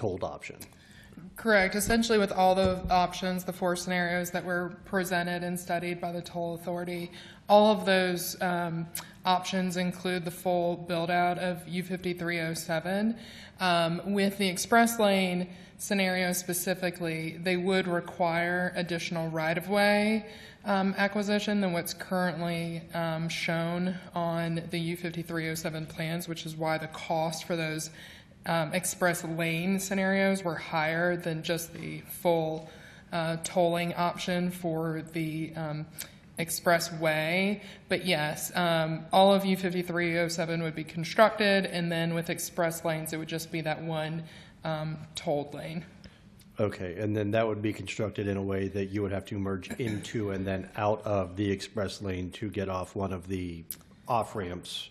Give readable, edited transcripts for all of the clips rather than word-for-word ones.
tolled option. Correct. Essentially, with all the options, the 4 scenarios that were presented and studied by the toll authority, all of those options include the full build-out of U5307. With the express lane scenario specifically, they would require additional right-of-way acquisition than what's currently shown on the U5307 plans, which is why the cost for those express lane scenarios were higher than just the full tolling option for the expressway. But yes, all of U5307 would be constructed, and then with express lanes, it would just be that one tolled lane. Okay, and then that would be constructed in a way that you would have to merge into and then out of the express lane to get off one of the off-ramps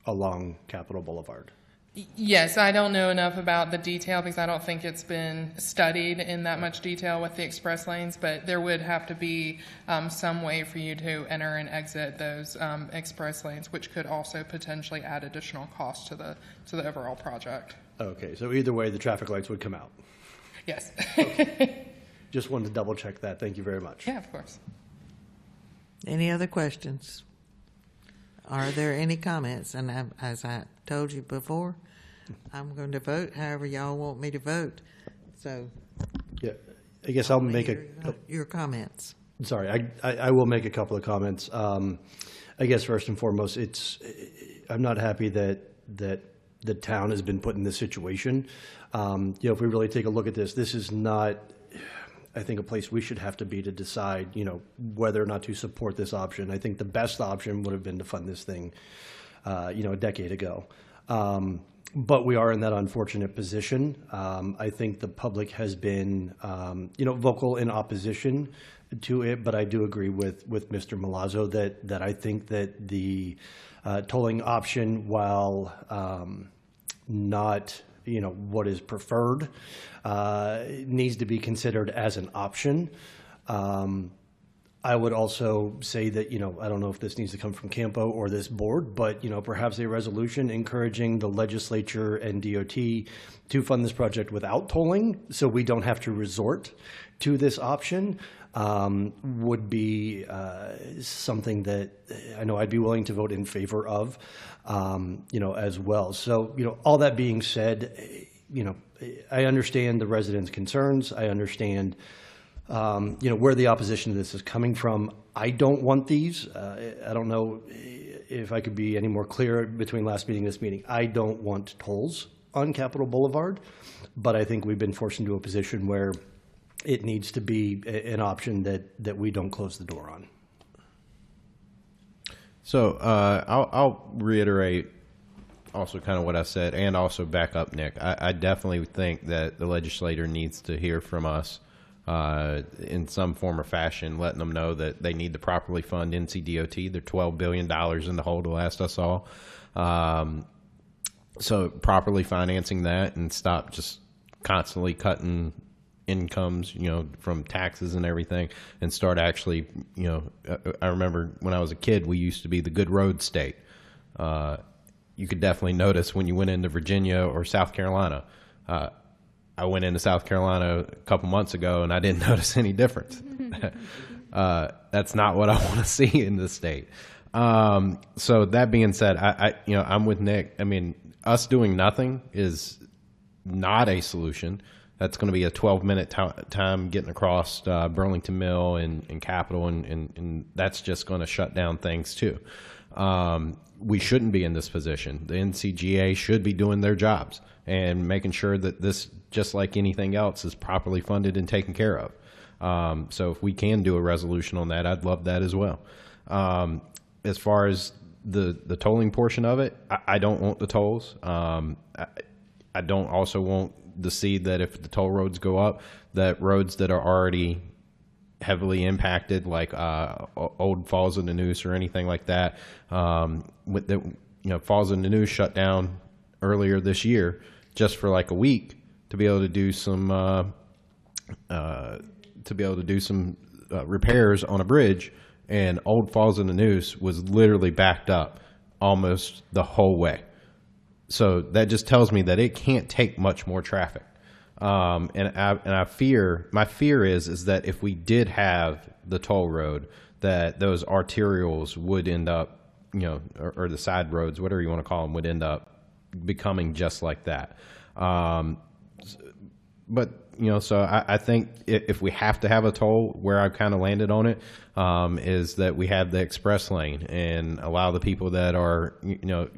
along Capitol Boulevard. Yes, I don't know enough about the detail because I don't think it's been studied in that much detail with the express lanes, but there would have to be some way for you to enter and exit those express lanes, which could also potentially add additional cost to the overall project. Okay, so either way, the traffic lights would come out. Yes. Okay. Just wanted to double check that. Thank you very much. Yeah, of course. Any other questions? Are there any comments? And as I told you before, I'm going to vote however y'all want me to vote. So, yeah, I guess I'll make your comments. Sorry, I will make a couple of comments. I guess first and foremost, I'm not happy that the town has been put in this situation. If we really take a look at this is not, I think, a place we should have to be to decide, whether or not to support this option. I think the best option would have been to fund this thing, a decade ago. But we are in that unfortunate position. I think the public has been, vocal in opposition to it, but I do agree with Mr. Milazzo that I think that the tolling option, while not what is preferred, needs to be considered as an option. I would also say that, I don't know if this needs to come from Campo or this board, but, perhaps a resolution encouraging the legislature and DOT to fund this project without tolling, so we don't have to resort to this option, would be something that I know I'd be willing to vote in favor of, as well. So, all that being said, I understand the residents' concerns. I understand, where the opposition to this is coming from. I don't want these. I don't know if I could be any more clear between last meeting and this meeting. I don't want tolls on Capitol Boulevard, but I think we've been forced into a position where it needs to be an option that we don't close the door on. So I'll reiterate also kind of what I said and also back up Nick. I definitely think that the legislator needs to hear from us in some form or fashion, letting them know that they need to properly fund NCDOT. They're $12 billion in the hole, the last I saw. So properly financing that and stop just constantly cutting incomes, from taxes and everything, and start actually, I remember when I was a kid, we used to be the good road state. You could definitely notice when you went into Virginia or South Carolina. I went into South Carolina a couple months ago, and I didn't notice any difference. That's not what I want to see in this state. So that being said, I'm with Nick. I mean, us doing nothing is not a solution. That's going to be a 12-minute time getting across Burlington Mill and Capitol, and that's just going to shut down things too. We shouldn't be in this position. The NCGA should be doing their jobs and making sure that this, just like anything else, is properly funded and taken care of. So if we can do a resolution on that, I'd love that as well. As far as the tolling portion of it, I don't want the tolls. I don't also want to see that if the toll roads go up, that roads that are already heavily impacted, like Old Falls of the Neuse or anything like that, with the Falls of the Neuse shut down earlier this year just for like a week to be able to do some repairs on a bridge, and Old Falls of the Neuse was literally backed up almost the whole way. So that just tells me that it can't take much more traffic. My fear is that if we did have the toll road, that those arterials would end up, or the side roads, whatever you want to call them, would end up becoming just like that. But so I think if we have to have a toll, where I've kind of landed on it, is that we have the express lane and allow the people that are, the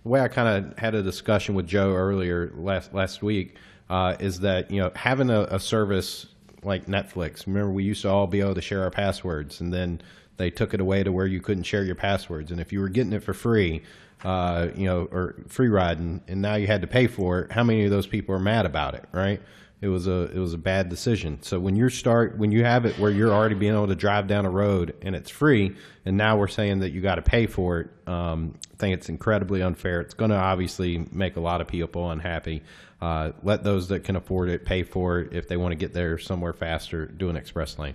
way I kind of had a discussion with Joe earlier last week, is that, having a service like Netflix, remember we used to all be able to share our passwords, and then they took it away to where you couldn't share your passwords. And if you were getting it for free, or free riding, and now you had to pay for it, how many of those people are mad about it, right? It was a bad decision. So when you have it where you're already being able to drive down a road and it's free, and now we're saying that you got to pay for it, I think it's incredibly unfair. It's going to obviously make a lot of people unhappy. Let those that can afford it pay for it. If they want to get there somewhere faster, do an express lane.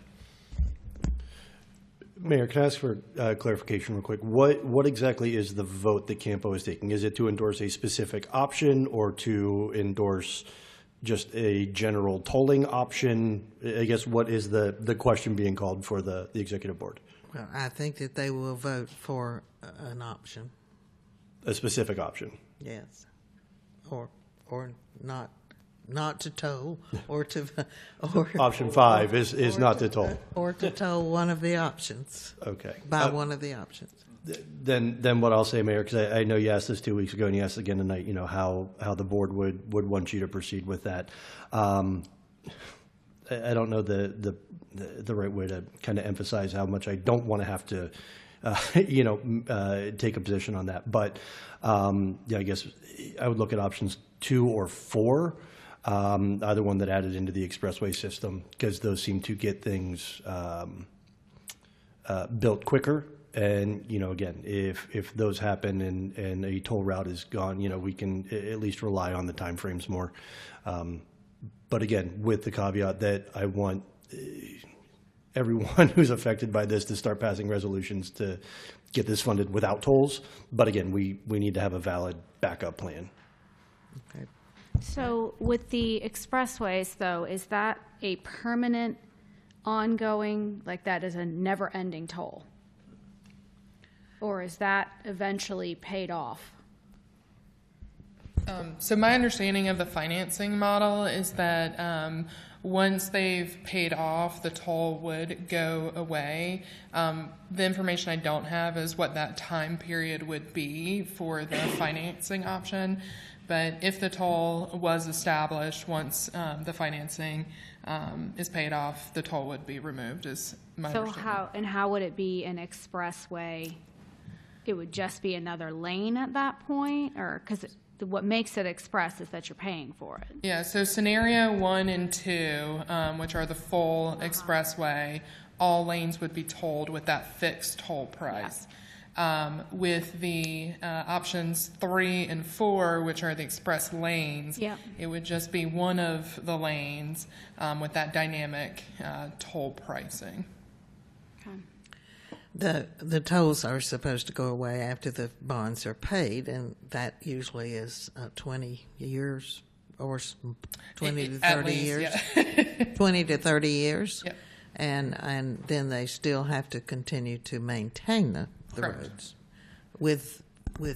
Mayor, can I ask for clarification real quick? What exactly is the vote that Campo is taking? Is it to endorse a specific option or to endorse just a general tolling option? I guess what is the question being called for the executive board? Well, I think that they will vote for an option, A specific option? yes, or not to toll, or to or Option 5 is not to toll. or to toll one of the options Okay. by one of the options. Then what I'll say, Mayor, because I know you asked this 2 weeks ago and you asked again tonight, how the board would want you to proceed with that. I don't know the right way to kind of emphasize how much I don't want to have to, take a position on that. But I guess I would look at options 2 or 4, either one that added into the expressway system, because those seem to get things built quicker. And, again, if those happen and a toll route is gone, we can at least rely on the timeframes more. But again, with the caveat that I want everyone who's affected by this to start passing resolutions to get this funded without tolls. But again, we need to have a valid backup plan. Okay. So with the expressways, though, is that a permanent, ongoing, like that is a never-ending toll? Or is that eventually paid off? So my understanding of the financing model is that once they've paid off, the toll would go away. The information I don't have is what that time period would be for the financing option. But if the toll was established once the financing is paid off, the toll would be removed, is my So understanding. how would it be an expressway? It would just be another lane at that point? Or, because what makes it express is that you're paying for it. Yeah, so scenario 1 and 2, which are the full expressway, all lanes would be tolled with that fixed toll price. With the options 3 and 4, which are the express lanes, Yeah. it would just be one of the lanes with that dynamic toll pricing. Okay. The tolls are supposed to go away after the bonds are paid, and that usually is 20 years or 20 to At 30 least, years. yeah. 20 to 30 years. Yep. And then they still have to continue to maintain the Correct. roads with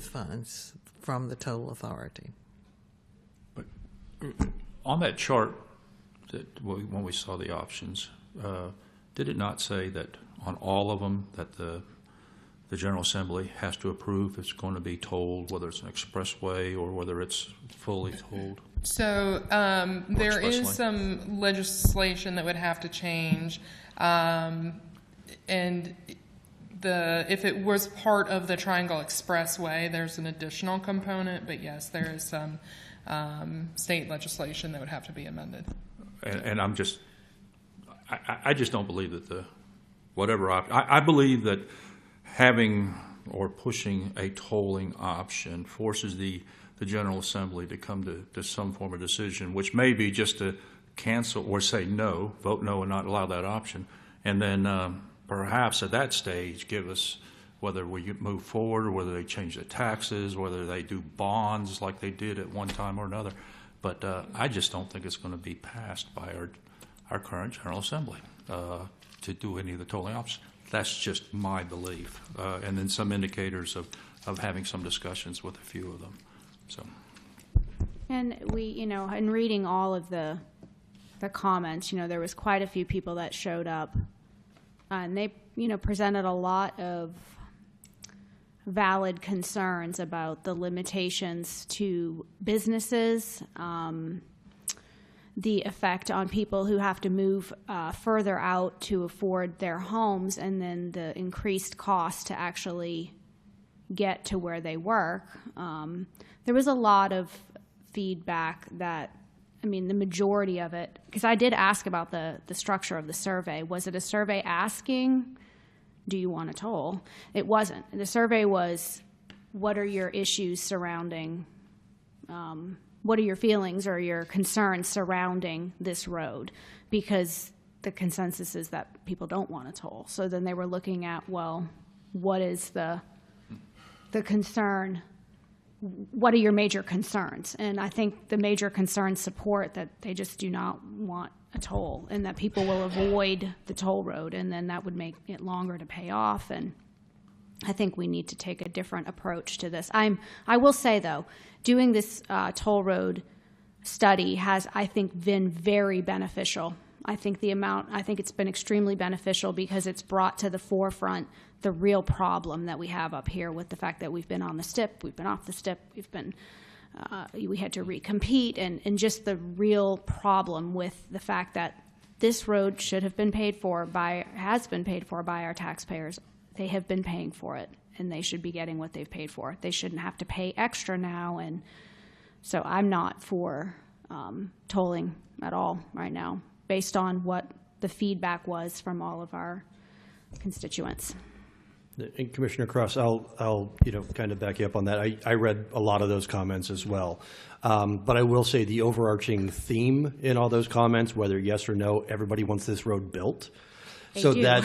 funds from the toll authority. On that chart, when we saw the options, did it not say that on all of them that the General Assembly has to approve if it's going to be tolled, whether it's an expressway or whether it's fully tolled? So there is expressway. some legislation that would have to change, and if it was part of the Triangle Expressway, there's an additional component. But yes, there is some state legislation that would have to be amended. And I'm just, I just don't believe that I believe that having or pushing a tolling option forces the General Assembly to come to some form of decision, which may be just to cancel or say no, vote no and not allow that option. And then perhaps at that stage give us whether we move forward or whether they change the taxes, whether they do bonds like they did at one time or another. But I just don't think it's going to be passed by our current General Assembly to do any of the tolling options. That's just my belief. And then some indicators of having some discussions with a few of them. So. And we, in reading all of the comments, there was quite a few people that showed up, and they, presented a lot of valid concerns about the limitations to businesses, the effect on people who have to move further out to afford their homes, and then the increased cost to actually get to where they work. There was a lot of feedback that, the majority of it, because I did ask about the structure of the survey. Was it a survey asking, do you want a toll? It wasn't. The survey was, what are your issues surrounding, what are your feelings or your concerns surrounding this road? Because the consensus is that people don't want a toll. So then they were looking at, well, what is the concern? What are your major concerns? And I think the major concerns support that they just do not want a toll, and that people will avoid the toll road, and then that would make it longer to pay off. And I think we need to take a different approach to this. I will say, though, doing this toll road study has, I think, been very beneficial. I think it's been extremely beneficial because it's brought to the forefront the real problem that we have up here with the fact that we've been on the STIP, we've been off the STIP, we had to recompete, and just the real problem with the fact that this road should have been has been paid for by our taxpayers. They have been paying for it, and they should be getting what they've paid for. They shouldn't have to pay extra now, and so I'm not for tolling at all right now, based on what the feedback was from all of our constituents. And Commissioner Cross, I'll kind of back you up on that. I read a lot of those comments as well. But I will say the overarching theme in all those comments, whether yes or no, everybody wants this road built. So do.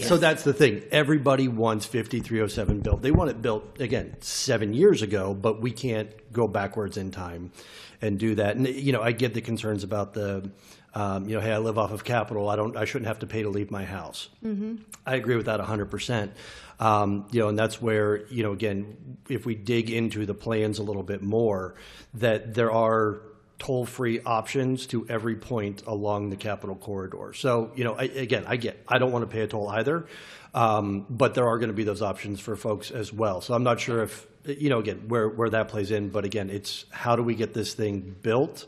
so that's the thing. Everybody wants 5307 built. They want it built, again, 7 years ago, but we can't go backwards in time and do that. And, I get the concerns about the, hey, I live off of Capitol. I shouldn't have to pay to leave my house. Mm-hmm. I agree with that 100%. And that's where, again, if we dig into the plans a little bit more, that there are toll-free options to every point along the Capitol corridor. So, I don't want to pay a toll either, but there are going to be those options for folks as well. So I'm not sure if, again, where that plays in, but again, it's how do we get this thing built,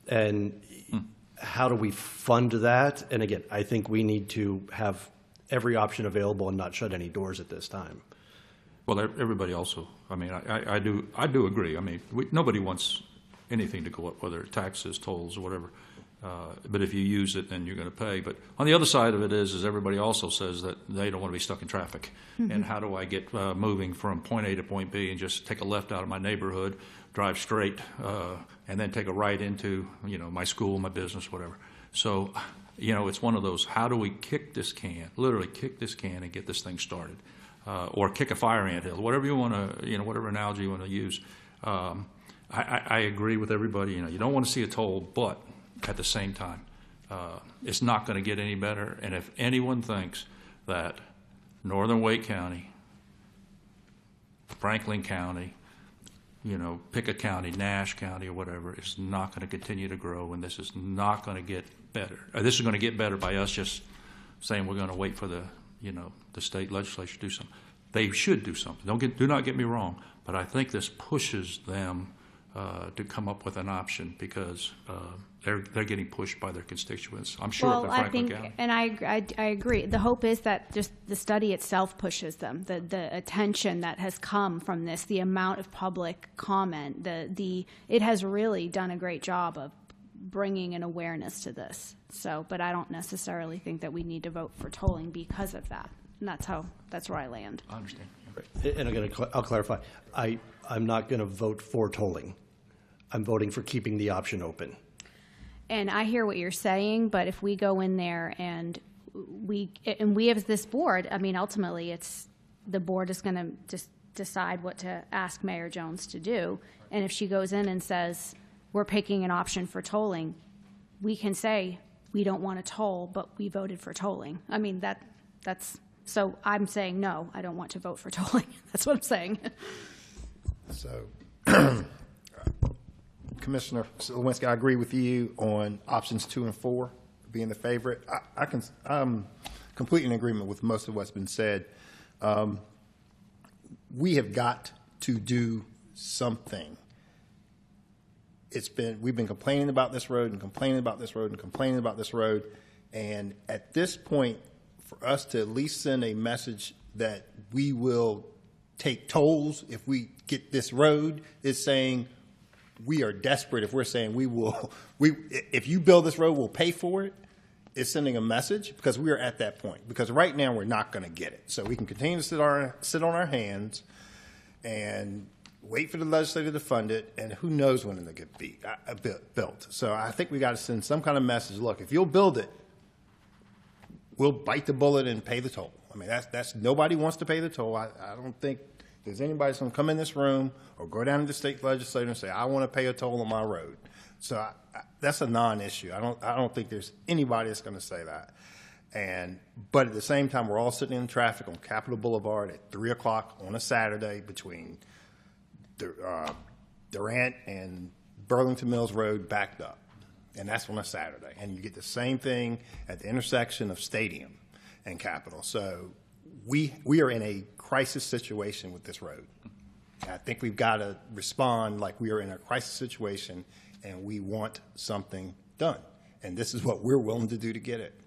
and how do we fund that? And again, I think we need to have every option available and not shut any doors at this time. Well, everybody also, I do agree. Nobody wants anything to go up, whether taxes, tolls, or whatever. But if you use it, then you're going to pay. But on the other side of it is everybody also says that they don't want to be stuck in traffic. Mm-hmm. And how do I get moving from point A to point B and just take a left out of my neighborhood, drive straight, and then take a right into, my school, my business, whatever. So, it's one of those, how do we literally kick this can and get this thing started? Or kick a fire anthill, whatever you want to, whatever analogy you want to use. I agree with everybody. You don't want to see a toll, but at the same time, it's not going to get any better. And if anyone thinks that Northern Wake County, Franklin County, Pickett County, Nash County, or whatever, is not going to continue to grow, and this is not going to get better. This is going to get better by us just saying we're going to wait for the state legislature to do something. They should do something. Do not get me wrong, but I think this pushes them to come up with an option because they're getting pushed by their constituents. I'm sure up in Franklin County. And I agree. The hope is that just the study itself pushes them. The attention that has come from this, the amount of public comment, it has really done a great job of bringing an awareness to this. So, but I don't necessarily think that we need to vote for tolling because of that. And that's where I land. I understand. And I'll clarify. I'm not going to vote for tolling. I'm voting for keeping the option open. And I hear what you're saying, but if we go in there and we as this board, ultimately the board is going to just decide what to ask Mayor Jones to do. And if she goes in and says, we're picking an option for tolling, we can say, we don't want to toll, but we voted for tolling. I mean, that's, so I'm saying, no, I don't want to vote for tolling. That's what I'm saying. So, Commissioner Slawinski, I agree with you on options 2 and 4 being the favorite. I'm completely in agreement with most of what's been said. We have got to do something. We've been complaining about this road and complaining about this road and complaining about this road. And at this point, for us to at least send a message that we will take tolls if we get this road is saying we are desperate. If we're saying if you build this road, we'll pay for it. It's sending a message because we are at that point. Because right now we're not going to get it. So we can continue to sit on our hands and wait for the legislature to fund it, and who knows when it'll get built. So I think we got to send some kind of message. Look, if you'll build it, we'll bite the bullet and pay the toll. I mean, that's nobody wants to pay the toll. I don't think there's anybody that's going to come in this room or go down to the state legislature and say, I want to pay a toll on my road. So that's a non-issue. I don't think there's anybody that's going to say that. But at the same time, we're all sitting in traffic on Capitol Boulevard at 3 o'clock on a Saturday between Durant and Burlington Mills Road backed up. And that's on a Saturday. And you get the same thing at the intersection of Stadium and Capitol. So we are in a crisis situation with this road. I think we've got to respond like we are in a crisis situation and we want something done. And this is what we're willing to do to get it.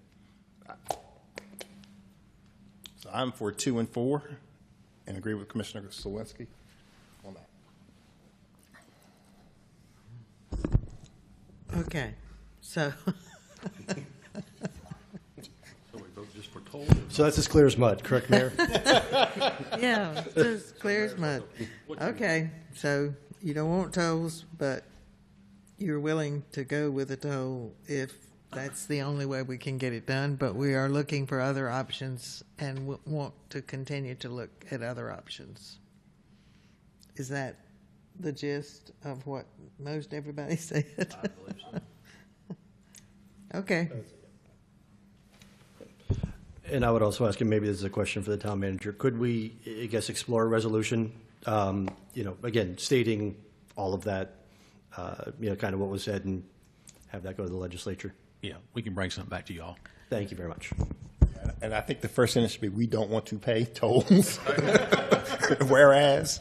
So I'm for 2 and 4 and agree with Commissioner Slawinski on that. Okay, so, So that's as clear as mud, correct, Mayor? yeah, it's as clear as mud. Okay, so you don't want tolls, but you're willing to go with a toll if that's the only way we can get it done, but we are looking for other options and want to continue to look at other options. Is that the gist of what most everybody said? I believe so. Okay. And I would also ask, and maybe this is a question for the town manager, could we, I guess, explore a resolution, again, stating all of that, kind of what was said and have that go to the legislature? Yeah, we can bring something back to y'all. Thank you very much. And I think the first sentence should be, we don't want to pay tolls. Whereas.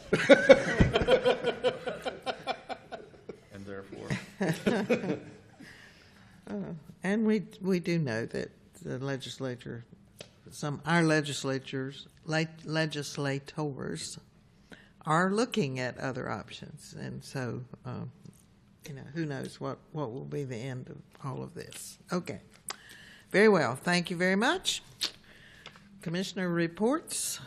And therefore. And we do know that the legislature, our legislators are looking at other options, and so who knows what will be the end of all of this. Okay, very well. Thank you very much. Commissioner reports.